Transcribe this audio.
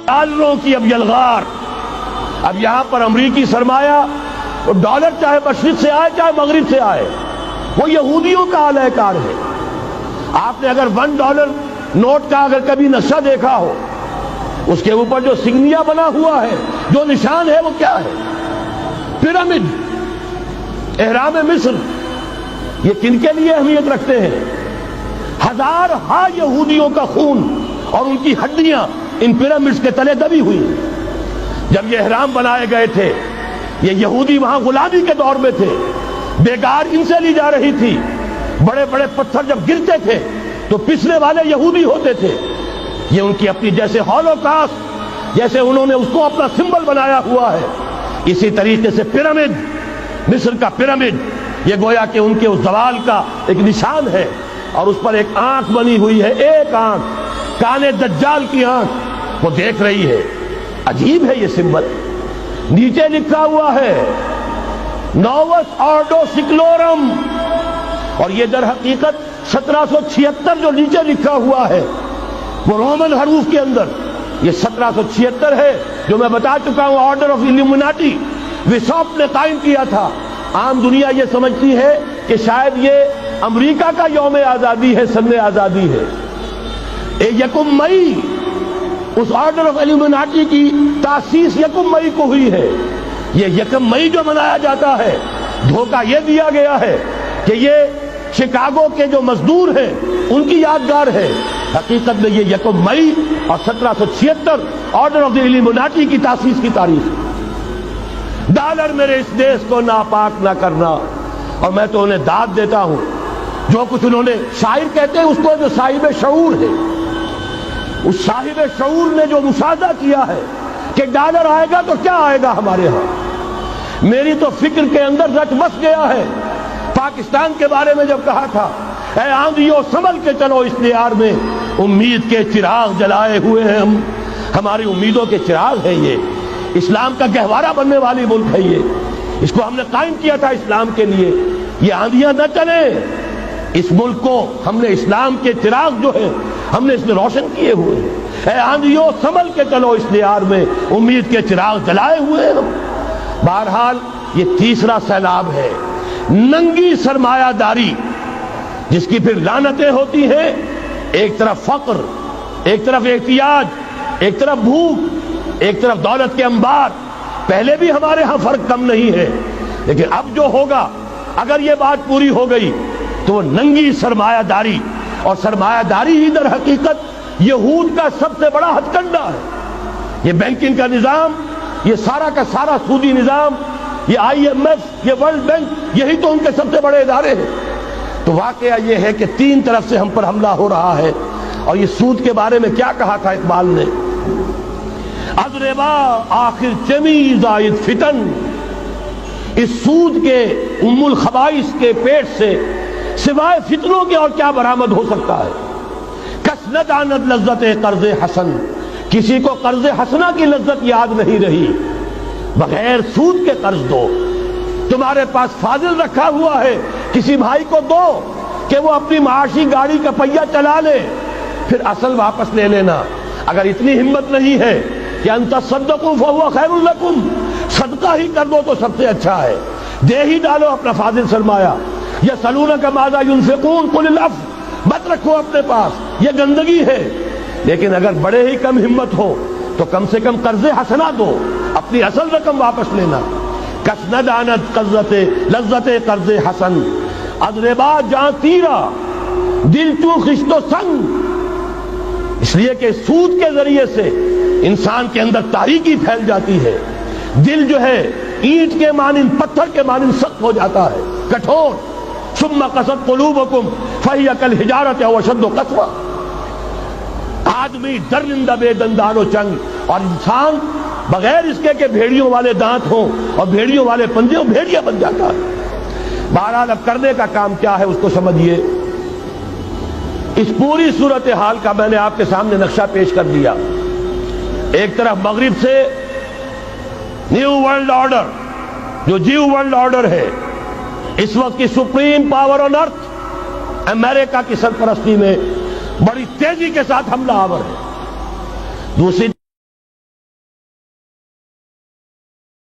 ڈالروں کی اب یلغار. اب یہاں پر امریکی سرمایہ وہ ڈالر چاہے مشرق سے آئے چاہے مغرب سے آئے وہ یہودیوں کا اعلی کار ہے. آپ نے اگر $1 نوٹ کا اگر کبھی نقشہ دیکھا ہو اس کے اوپر جو سگنیا بنا ہوا ہے جو نشان ہے وہ کیا ہے؟ پیرامڈ، احرام مصر. یہ کن کے لیے اہمیت رکھتے ہیں؟ ہزارہا یہودیوں کا خون اور ان کی ہڈیاں ان پیرامڈز کے تلے دبی ہوئی. جب یہ احرام بنائے گئے تھے یہ یہودی وہاں غلامی کے دور میں تھے، بیگار ان سے لی جا رہی تھی. بڑے بڑے پتھر جب گرتے تھے تو پسنے والے یہودی ہوتے تھے. یہ ان کی اپنی جیسے ہولوکاسٹ جیسے انہوں نے اس کو اپنا سمبل بنایا ہوا ہے، اسی طریقے سے پیرامڈ، مصر کا پیرامڈ یہ گویا کہ ان کے اس زوال کا ایک نشان ہے. اور اس پر ایک آنکھ بنی ہوئی ہے، ایک آنکھ، کانے دجال کی آنکھ، وہ دیکھ رہی ہے. عجیب ہے یہ سمبل. نیچے لکھا ہوا ہے نووس آرڈو سکلورم، اور یہ در حقیقت 1776 جو نیچے لکھا ہوا ہے وہ رومن حروف کے اندر یہ 1776 ہے جو میں بتا چکا ہوں آرڈر آف الومناٹی وسوپ نے قائم کیا تھا. عام دنیا یہ سمجھتی ہے کہ شاید یہ امریکہ کا یوم آزادی ہے، سن آزادی ہے. 1 مئی اس آرڈر آف الومناٹی کی تاسیس 1 مئی کو ہوئی ہے. یہ 1 مئی جو منایا جاتا ہے دھوکہ یہ دیا گیا ہے کہ یہ شکاگو کے جو مزدور ہیں ان کی یادگار ہے. حقیقت میں یہ 1 مئی اور 1776 آرڈر آف دی الومناٹی کی تاسیس کی تاریخ. ڈالر میرے اس دیش کو ناپاک نہ کرنا. اور میں تو انہیں داد دیتا ہوں جو کچھ انہوں نے، شاعر کہتے ہیں اس کو جو صاحب شعور ہے، اس صاحب شعور نے جو مشاہدہ کیا ہے کہ ڈالر آئے گا تو کیا آئے گا ہمارے ہاں. میری تو فکر کے اندر رچ بس گیا ہے. پاکستان کے بارے میں جب کہا تھا اے آندھیوں سنبھل کے چلو اس لیار میں، امید کے چراغ جلائے ہوئے ہیں ہم. ہماری امیدوں کے چراغ ہے یہ. اسلام کا گہوارہ بننے والی ملک ہے یہ. اس کو ہم نے قائم کیا تھا اسلام کے لیے. یہ آندھیاں نہ چلیں. اس ملک کو ہم نے اسلام کے چراغ جو ہے ہم نے اس میں روشن کیے ہوئے ہیں. اے آندھیوں سنبھل کے چلو اس لیار میں، امید کے چراغ جلائے ہوئے ہیں ہم. بہرحال یہ تیسرا سیلاب ہے، ننگی سرمایہ داری، جس کی پھر لعنتیں ہوتی ہیں. ایک طرف فقر، ایک طرف احتیاج، ایک طرف بھوک، ایک طرف دولت کے انبار. پہلے بھی ہمارے ہاں فرق کم نہیں ہے، لیکن اب جو ہوگا اگر یہ بات پوری ہو گئی تو وہ ننگی سرمایہ داری. اور سرمایہ داری ہی در حقیقت یہود کا سب سے بڑا ہتھ کنڈا ہے. یہ بینکنگ کا نظام، یہ سارا کا سارا سودی نظام، یہ IMF، یہ ورلڈ بینک، یہی تو ان کے سب سے بڑے ادارے ہیں. تو واقعہ یہ ہے کہ 3 طرف سے ہم پر حملہ ہو رہا ہے. اور یہ سود کے بارے میں کیا کہا تھا اقبال نے؟ از ربا آخر چمی زائد فتن، اس سود کے ام الخبائث کے پیٹ سے سوائے فتنوں کے اور کیا برآمد ہو سکتا ہے؟ کس نہ داند لذت قرض حسن، کسی کو قرض حسنہ کی لذت یاد نہیں رہی. بغیر سود کے قرض دو. تمہارے پاس فاضل رکھا ہوا ہے کسی بھائی کو دو کہ وہ اپنی معاشی گاڑی کا پہیہ چلا لے، پھر اصل واپس لے لینا. اگر اتنی ہمت نہیں ہے کہ ان تصدقوا فهو خیر لکم، صدقہ ہی کر دو تو سب سے اچھا ہے. دے ہی ڈالو اپنا فاضل سرمایہ. یسألونک ماذا ينفقون قل العفو، مت رکھو اپنے پاس، یہ گندگی ہے. لیکن اگر بڑے ہی کم ہمت ہو تو کم سے کم قرض حسنہ دو، اپنی اصل رقم واپس لینا. کس نہ دانت لذت قرض حسن، از ربا جاں تیرا دل تو خشت و سنگ. اس لیے کہ سود کے ذریعے سے انسان کے اندر تاریکی پھیل جاتی ہے. دل جو ہے اینٹ کے مانند، پتھر کے مانند سخت ہو جاتا ہے، کٹھور. ثم قست قلوبکم فہی کالحجارۃ او اشد قسوہ. آدمی درندہ بے دندان و چنگ، اور انسان بغیر اس کے کہ بھیڑیوں والے دانت ہوں اور بھیڑیوں والے پنجے ہوں بھیڑیا بن جاتا ہے. بہرحال اب کرنے کا کام کیا ہے اس کو سمجھیے. اس پوری صورتحال کا میں نے آپ کے سامنے نقشہ پیش کر دیا. ایک طرف مغرب سے نیو ورلڈ آرڈر، جو جیو ورلڈ آرڈر ہے، اس وقت کی سپریم پاور آن ارتھ امریکہ کی سرپرستی میں بڑی تیزی کے ساتھ حملہ آور ہے. دوسری